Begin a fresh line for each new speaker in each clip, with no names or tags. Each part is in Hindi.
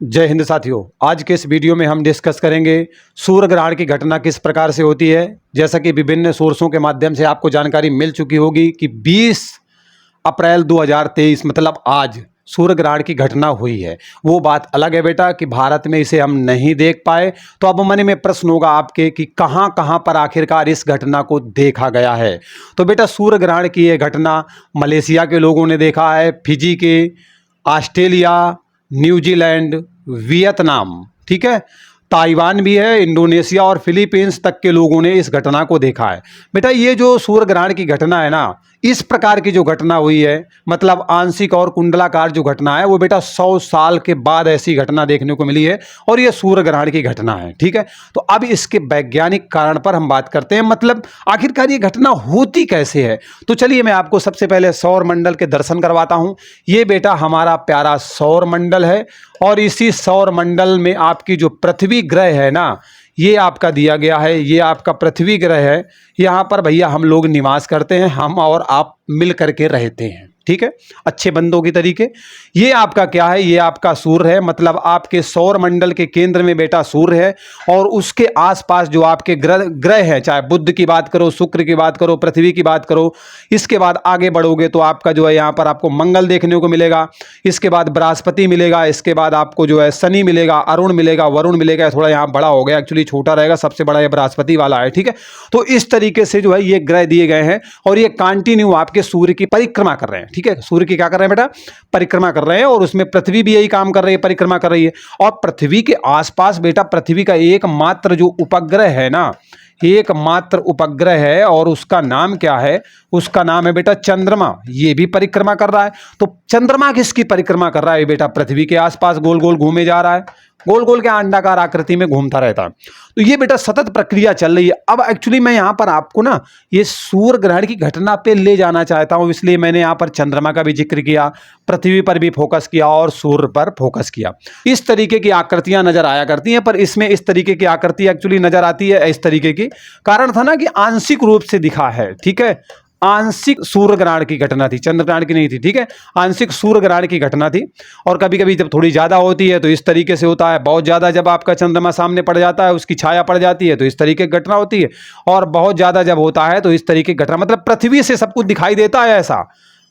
जय हिंद साथियों। आज के इस वीडियो में हम डिस्कस करेंगे सूर्य ग्रहण की घटना किस प्रकार से होती है। जैसा कि विभिन्न सोर्सों के माध्यम से आपको जानकारी मिल चुकी होगी कि 20 अप्रैल 2023 मतलब आज सूर्य ग्रहण की घटना हुई है। वो बात अलग है बेटा कि भारत में इसे हम नहीं देख पाए। तो अब मन में प्रश्न होगा आपके कि कहां कहां पर आखिरकार इस घटना को देखा गया है। तो बेटा सूर्य ग्रहण की यह घटना मलेशिया के लोगों ने देखा है, फिजी के, ऑस्ट्रेलिया, न्यूजीलैंड, वियतनाम, ठीक है, ताइवान भी है, इंडोनेशिया और फिलीपींस तक के लोगों ने इस घटना को देखा है। बेटा ये जो सूर्य ग्रहण की घटना है ना, इस प्रकार की जो घटना हुई है मतलब आंशिक और कुंडलाकार जो घटना है वो बेटा 100 साल के बाद ऐसी घटना देखने को मिली है और ये सूर्य ग्रहण की घटना है। ठीक है, तो अब इसके वैज्ञानिक कारण पर हम बात करते हैं, मतलब आखिरकार ये घटना होती कैसे है। तो चलिए मैं आपको सबसे पहले सौर मंडल के दर्शन करवाता हूं। ये बेटा हमारा प्यारा सौर मंडल है और इसी सौर मंडल में आपकी जो पृथ्वी ग्रह है ना, ये आपका दिया गया है, ये आपका पृथ्वी ग्रह है। यहाँ पर भैया हम लोग निवास करते हैं, हम और आप मिल करके रहते हैं, ठीक है, अच्छे बंदों की तरीके। ये आपका क्या है, ये आपका सूर्य है, मतलब आपके सौर मंडल के केंद्र में बेटा सूर्य है और उसके आसपास जो आपके ग्रह हैं, चाहे बुध की बात करो, शुक्र की बात करो, पृथ्वी की बात करो। इसके बाद आगे बढ़ोगे तो आपका जो है यहाँ पर आपको मंगल देखने को मिलेगा, इसके बाद बृहस्पति मिलेगा, इसके बाद आपको जो है शनि मिलेगा, अरुण मिलेगा, वरुण मिलेगा। थोड़ा यहाँ बड़ा हो गया, एक्चुअली छोटा रहेगा, सबसे बड़ा ये बृहस्पति वाला है, ठीक है। तो इस तरीके से जो है ये ग्रह दिए गए हैं और ये कंटिन्यू आपके सूर्य की परिक्रमा कर रहे हैं, ठीक है। सूर्य की क्या कर रहे हैं बेटा, परिक्रमा कर रहे हैं और उसमें पृथ्वी भी यही काम कर रही है, परिक्रमा कर रही है। और पृथ्वी के आसपास बेटा पृथ्वी का एकमात्र जो उपग्रह है ना, एकमात्र उपग्रह है और उसका नाम क्या है, उसका नाम है बेटा चंद्रमा। ये भी परिक्रमा कर रहा है। तो चंद्रमा किसकी परिक्रमा कर रहा है बेटा, पृथ्वी के आसपास गोल गोल घूमे जा रहा है, गोल गोल के अंडाकार आकृति में घूमता रहता है। तो ये बेटा सतत प्रक्रिया चल रही है। अब एक्चुअली मैं यहाँ पर आपको ना ये सूर्य ग्रहण की घटना पे ले जाना चाहता हूँ, इसलिए मैंने यहाँ पर चंद्रमा का भी जिक्र किया, पृथ्वी पर भी फोकस किया और सूर्य पर फोकस किया। इस तरीके की आकृतियां नजर आया करती हैं, पर इसमें इस तरीके की आकृति एक्चुअली नजर आती है इस तरीके की। कारण था ना कि आंशिक रूप से दिखा है, ठीक है, आंशिक सूर्य ग्रहण की घटना थी, चंद्र ग्रहण की नहीं थी, ठीक है, आंशिक सूर्य ग्रहण की घटना थी। और कभी कभी जब थोड़ी ज्यादा होती है तो इस तरीके से होता है, बहुत ज्यादा जब आपका चंद्रमा सामने पड़ जाता है, उसकी छाया पड़ जाती है तो इस तरीके की घटना होती है। और बहुत ज्यादा जब होता है तो इस तरीके की घटना, मतलब पृथ्वी से सब कुछ दिखाई देता है ऐसा।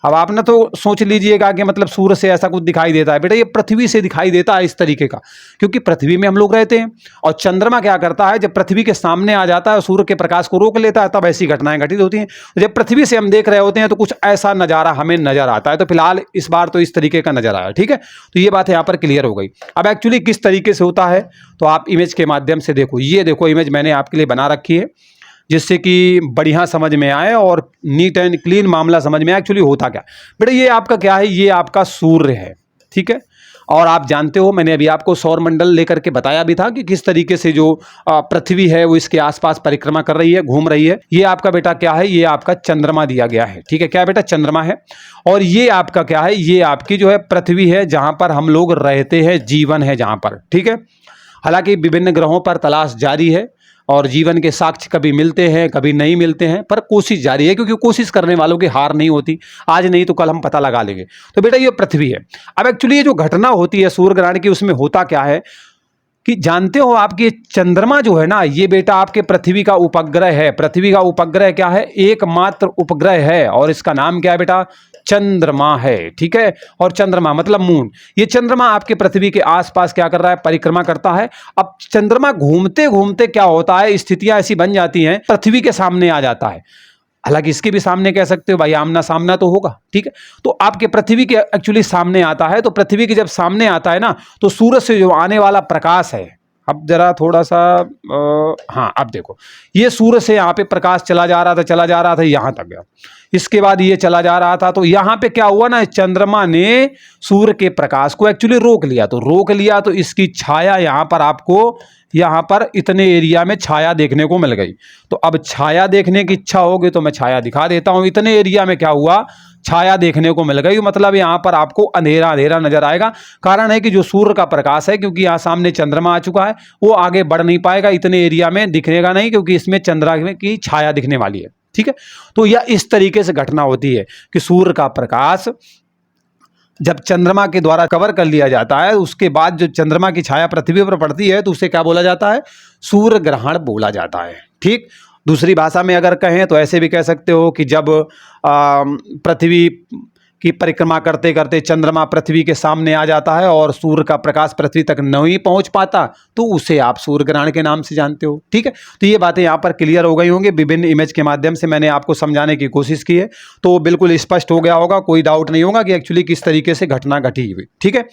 अब आप ना तो सोच लीजिएगा कि मतलब सूर्य से ऐसा कुछ दिखाई देता है, बेटा ये पृथ्वी से दिखाई देता है इस तरीके का, क्योंकि पृथ्वी में हम लोग रहते हैं। और चंद्रमा क्या करता है, जब पृथ्वी के सामने आ जाता है, सूर्य के प्रकाश को रोक लेता है, तब ऐसी घटनाएं घटित होती हैं। जब पृथ्वी से हम देख रहे होते हैं तो कुछ ऐसा नजारा हमें नजर आता है। तो फिलहाल इस बार तो इस तरीके का नजर आया, ठीक है। तो ये बात यहाँ पर क्लियर हो गई। अब एक्चुअली किस तरीके से होता है तो आप इमेज के माध्यम से देखो, ये देखो इमेज मैंने आपके लिए बना रखी है जिससे कि बढ़िया समझ में आए और नीट एंड क्लीन मामला समझ में आए एक्चुअली होता क्या। बेटा ये आपका क्या है, ये आपका सूर्य है, ठीक है। और आप जानते हो मैंने अभी आपको सौर मंडल लेकर के बताया भी था कि किस तरीके से जो पृथ्वी है वो इसके आसपास परिक्रमा कर रही है, घूम रही है। ये आपका बेटा क्या है, ये आपका चंद्रमा दिया गया है, ठीक है, क्या बेटा चंद्रमा है। और ये आपका क्या है, ये आपकी जो है पृथ्वी है जहां पर हम लोग रहते हैं, जीवन है जहां पर, ठीक है। हालांकि विभिन्न ग्रहों पर तलाश जारी है और जीवन के साक्ष्य कभी मिलते हैं कभी नहीं मिलते हैं, पर कोशिश जारी है, क्योंकि कोशिश करने वालों की हार नहीं होती। आज नहीं तो कल हम पता लगा लेंगे। तो बेटा ये पृथ्वी है। अब एक्चुअली ये जो घटना होती है सूर्य ग्रहण की, उसमें होता क्या है कि जानते हो आपके चंद्रमा जो है ना, ये बेटा आपके पृथ्वी का उपग्रह है। पृथ्वी का उपग्रह क्या है, एकमात्र उपग्रह है और इसका नाम क्या है बेटा, चंद्रमा है, ठीक है। और चंद्रमा मतलब मून। ये चंद्रमा आपके पृथ्वी के आसपास क्या कर रहा है, परिक्रमा करता है। अब चंद्रमा घूमते घूमते क्या होता है, स्थितियां ऐसी बन जाती हैं, पृथ्वी के सामने आ जाता है। हालांकि इसके भी सामने कह सकते हो भाई, आमना सामना तो होगा, ठीक है। तो आपके पृथ्वी के एक्चुअली सामने आता है। तो पृथ्वी के जब सामने आता है ना, तो सूरज से जो आने वाला प्रकाश है, अब जरा थोड़ा सा हाँ अब देखो, ये सूर्य से यहाँ पे प्रकाश चला जा रहा था यहाँ तक गया। इसके बाद ये चला जा रहा था, तो यहाँ पे क्या हुआ ना, चंद्रमा ने सूर्य के प्रकाश को एक्चुअली रोक लिया। तो रोक लिया तो इसकी छाया यहाँ पर आपको, यहाँ पर इतने एरिया में छाया देखने को मिल गई। तो अब छाया देखने की इच्छा होगी तो मैं छाया दिखा देता हूँ। इतने एरिया में क्या हुआ, छाया देखने को मिल गई, मतलब यहाँ पर आपको अंधेरा अंधेरा नजर आएगा। कारण है कि जो सूर्य का प्रकाश है, क्योंकि यहाँ सामने चंद्रमा आ चुका है, वो आगे बढ़ नहीं पाएगा, इतने एरिया में दिखेगा नहीं, क्योंकि इसमें चंद्रमा की छाया दिखने वाली है, ठीक है। तो यह इस तरीके से घटना होती है कि सूर्य का प्रकाश जब चंद्रमा के द्वारा कवर कर लिया जाता है, उसके बाद जो चंद्रमा की छाया पृथ्वी पर पड़ती है तो उसे क्या बोला जाता है? सूर्य ग्रहण बोला जाता है। ठीक, दूसरी भाषा में अगर कहें तो ऐसे भी कह सकते हो कि जब पृथ्वी की परिक्रमा करते करते चंद्रमा पृथ्वी के सामने आ जाता है और सूर्य का प्रकाश पृथ्वी तक नहीं पहुंच पाता, तो उसे आप सूर्य ग्रहण के नाम से जानते हो। ठीक है, तो ये बातें यहाँ पर क्लियर हो गई होंगी। विभिन्न इमेज के माध्यम से मैंने आपको समझाने की कोशिश की है, तो बिल्कुल स्पष्ट हो गया होगा, कोई डाउट नहीं होगा कि एक्चुअली किस तरीके से घटना घटी हुई। ठीक है,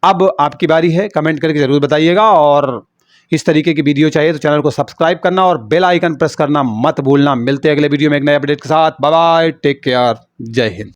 अब आपकी बारी है, कमेंट करके जरूर बताइएगा। और इस तरीके की वीडियो चाहिए तो चैनल को सब्सक्राइब करना और बेल आइकन प्रेस करना मत भूलना। मिलते हैं अगले वीडियो में एक नए अपडेट के साथ। बाय बाय, टेक केयर, जय हिंद।